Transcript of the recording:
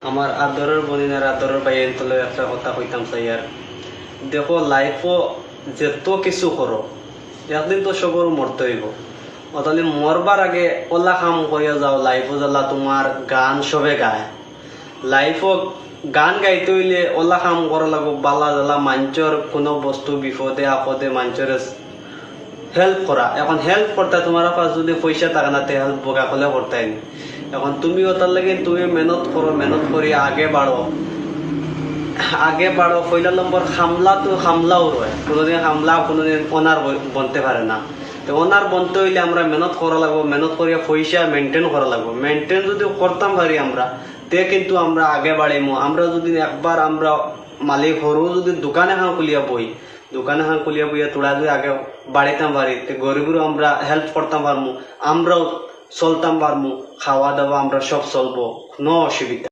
আমার আদরের বোনের আদরের ভাইয়ের তলে একটা কথা কইতাম চাইয়ার দেখো লাইফও যেত কিছু করো একদিন তো সবর মরতে হইব অতালি মরবার আগে ওলা কাম করিয়া যাও লাইফও জ্বালা তোমার গান সবে গায় লাইফও গান গাইতে হইলে ওলা কাম করা লাগবো বালা জ্বালা মাঞ্চর কোনো বস্তু বিপদে আপদে মাঞ্চরে হেল্প করা এখন হেল্প করতে তোমার কাছে যদি পয়সা থাকে না তে হেল্প বোকা করলে করতে এখন তুমি ওটার লাগে তুমি মেহনত করো মেহনত করি আগে বাড়ো পয়লা নম্বর হামলা তো হামলাও রয় কোনোদিন হামলা কোনোদিন ওনার বনতে পারে না তো ওনার বনতে হইলে আমরা মেহনত করা লাগবো মেহনত করিয়া পয়সা মেনটেন করা লাগবো মেনটেন যদি করতাম পারি আমরা তে কিন্তু আমরা আগে বাড়িমো আমরা যদি একবার আমরা মালিক হরু যদি দোকানে হাঁ খুলিয়া বই দোকানে হাঁ খুলিয়া বইয়া তোরা যদি আগে বাড়িতাম পারি গরিবেরও আমরা হেল্প করতাম পারমু আমরাও চলতাম পারমু খাওয়া দাওয়া আমরা সব চলবো কোনো অসুবিধা